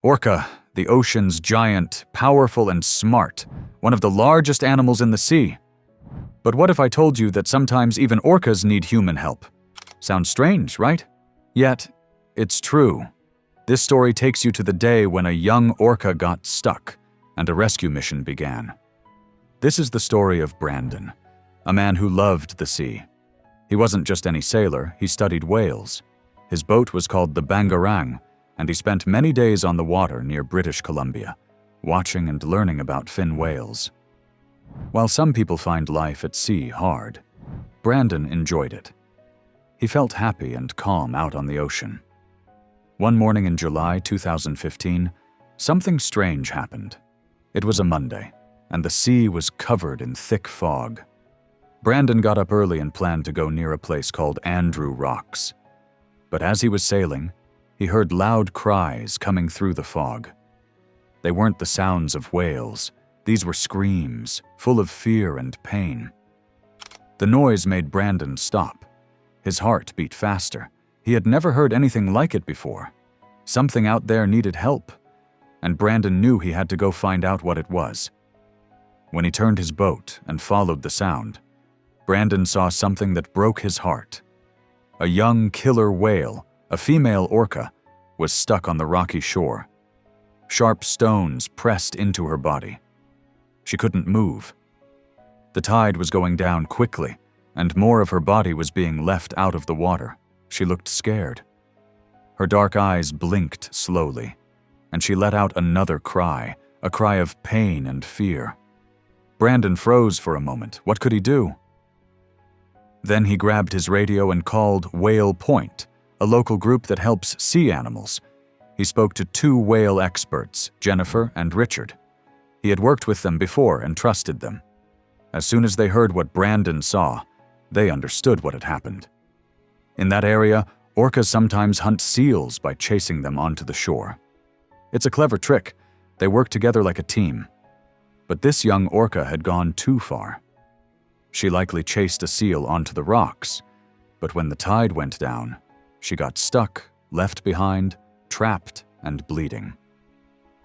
Orca, the ocean's giant, powerful and smart, one of the largest animals in the sea. But what if I told you that sometimes even orcas need human help? Sounds strange, right? Yet, it's true. This story takes you to the day when a young orca got stuck and a rescue mission began. This is the story of Brandon, a man who loved the sea. He wasn't just any sailor, he studied whales. His boat was called the Bangarang, and he spent many days on the water near British Columbia, watching and learning about fin whales. While some people find life at sea hard, Brandon enjoyed it. He felt happy and calm out on the ocean. One morning in July 2015, something strange happened. It was a Monday, and the sea was covered in thick fog. Brandon got up early and planned to go near a place called Andrew Rocks. But as he was sailing, he heard loud cries coming through the fog. They weren't the sounds of whales. These were screams, full of fear and pain. The noise made Brandon stop. His heart beat faster. He had never heard anything like it before. Something out there needed help, and Brandon knew he had to go find out what it was. When he turned his boat and followed the sound, Brandon saw something that broke his heart. A young killer whale, a female orca, was stuck on the rocky shore. Sharp stones pressed into her body. She couldn't move. The tide was going down quickly, and more of her body was being left out of the water. She looked scared. Her dark eyes blinked slowly, and she let out another cry, a cry of pain and fear. Brandon froze for a moment. What could he do? Then he grabbed his radio and called Whale Point, a local group that helps sea animals. He spoke to two whale experts, Jennifer and Richard. He had worked with them before and trusted them. As soon as they heard what Brandon saw, they understood what had happened. In that area, orcas sometimes hunt seals by chasing them onto the shore. It's a clever trick. They work together like a team. But this young orca had gone too far. She likely chased a seal onto the rocks, but when the tide went down, she got stuck, left behind, trapped, and bleeding.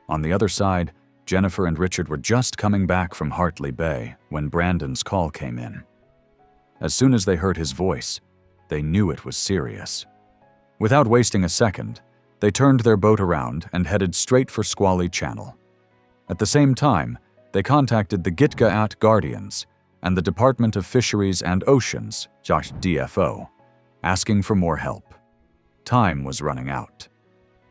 On the other side, Jennifer and Richard were just coming back from Hartley Bay when Brandon's call came in. As soon as they heard his voice, they knew it was serious. Without wasting a second, they turned their boat around and headed straight for Squally Channel. At the same time, they contacted the Gitga'at Guardians and the Department of Fisheries and Oceans, DFO, asking for more help. Time was running out.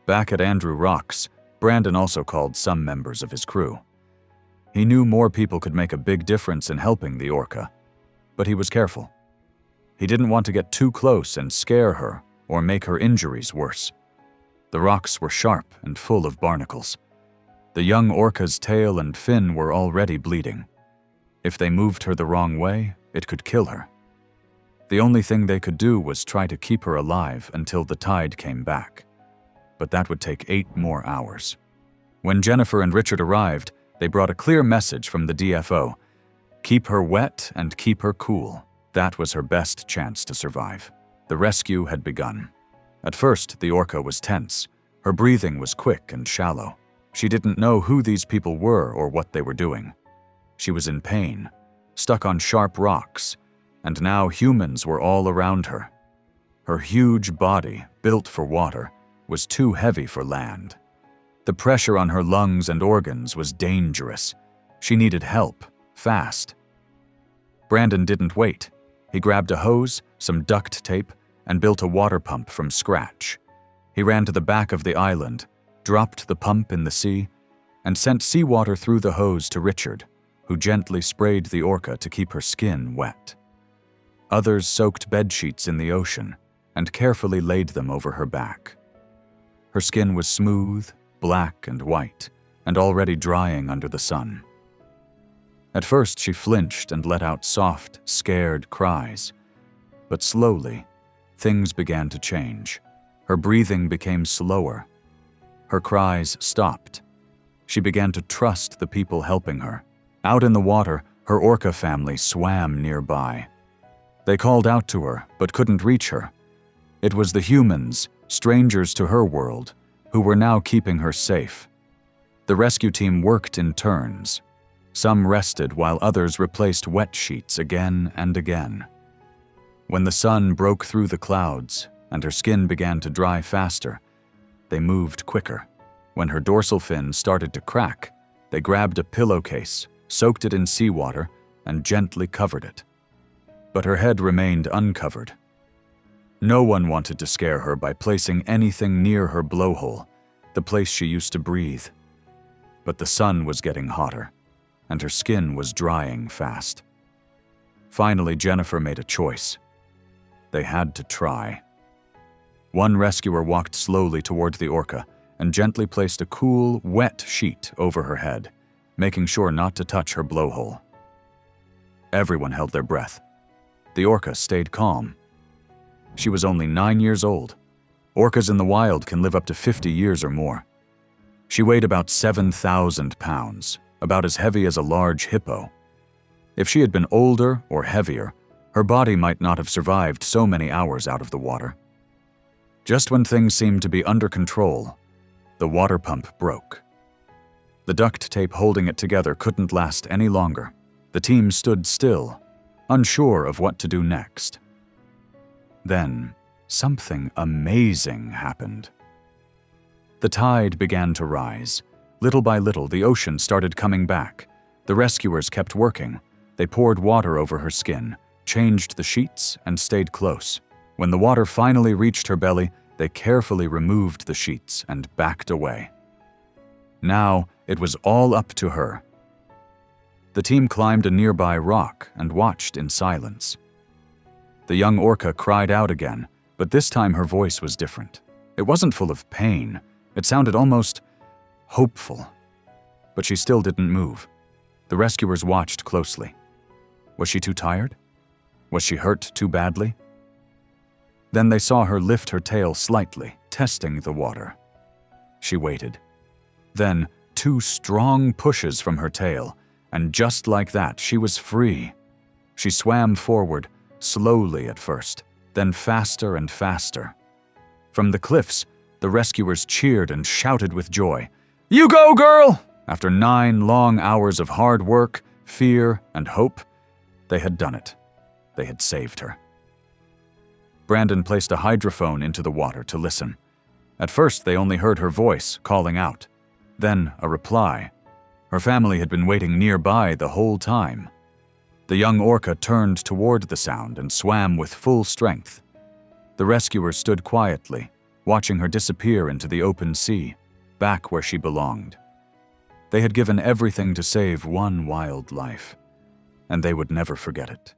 Back at Andrew Rocks, Brandon also called some members of his crew. He knew more people could make a big difference in helping the orca, but he was careful. He didn't want to get too close and scare her or make her injuries worse. The rocks were sharp and full of barnacles. The young orca's tail and fin were already bleeding. If they moved her the wrong way, it could kill her. The only thing they could do was try to keep her alive until the tide came back. But that would take 8 more hours. When Jennifer and Richard arrived, they brought a clear message from the DFO. Keep her wet and keep her cool. That was her best chance to survive. The rescue had begun. At first, the orca was tense. Her breathing was quick and shallow. She didn't know who these people were or what they were doing. She was in pain, stuck on sharp rocks, and now humans were all around her. Her huge body, built for water, was too heavy for land. The pressure on her lungs and organs was dangerous. She needed help, fast. Brandon didn't wait. He grabbed a hose, some duct tape, and built a water pump from scratch. He ran to the back of the island, dropped the pump in the sea, and sent seawater through the hose to Richard, who gently sprayed the orca to keep her skin wet. Others soaked bedsheets in the ocean and carefully laid them over her back. Her skin was smooth, black and white, and already drying under the sun. At first she flinched and let out soft, scared cries. But slowly, things began to change. Her breathing became slower. Her cries stopped. She began to trust the people helping her. Out in the water, her orca family swam nearby. They called out to her, but couldn't reach her. It was the humans, strangers to her world, who were now keeping her safe. The rescue team worked in turns. Some rested while others replaced wet sheets again and again. When the sun broke through the clouds and her skin began to dry faster, they moved quicker. When her dorsal fin started to crack, they grabbed a pillowcase, soaked it in seawater, and gently covered it. But her head remained uncovered. No one wanted to scare her by placing anything near her blowhole, the place she used to breathe. But the sun was getting hotter, and her skin was drying fast. Finally, Jennifer made a choice. They had to try. One rescuer walked slowly toward the orca and gently placed a cool, wet sheet over her head, making sure not to touch her blowhole. Everyone held their breath. The orca stayed calm. She was only 9 years old. Orcas in the wild can live up to 50 years or more. She weighed about 7,000 pounds, about as heavy as a large hippo. If she had been older or heavier, her body might not have survived so many hours out of the water. Just when things seemed to be under control, the water pump broke. The duct tape holding it together couldn't last any longer. The team stood still, unsure of what to do next. Then, something amazing happened. The tide began to rise. Little by little, the ocean started coming back. The rescuers kept working. They poured water over her skin, changed the sheets, and stayed close. When the water finally reached her belly, they carefully removed the sheets and backed away. Now, it was all up to her. The team climbed a nearby rock and watched in silence. The young orca cried out again, but this time her voice was different. It wasn't full of pain. It sounded almost hopeful. But she still didn't move. The rescuers watched closely. Was she too tired? Was she hurt too badly? Then they saw her lift her tail slightly, testing the water. She waited. Then, 2 strong pushes from her tail, and just like that, she was free. She swam forward, slowly at first, then faster and faster. From the cliffs, the rescuers cheered and shouted with joy. "You go, girl!" After 9 long hours of hard work, fear, and hope, they had done it. They had saved her. Brandon placed a hydrophone into the water to listen. At first, they only heard her voice calling out. Then a reply. Her family had been waiting nearby the whole time. The young orca turned toward the sound and swam with full strength. The rescuers stood quietly, watching her disappear into the open sea, back where she belonged. They had given everything to save one wild life, and they would never forget it.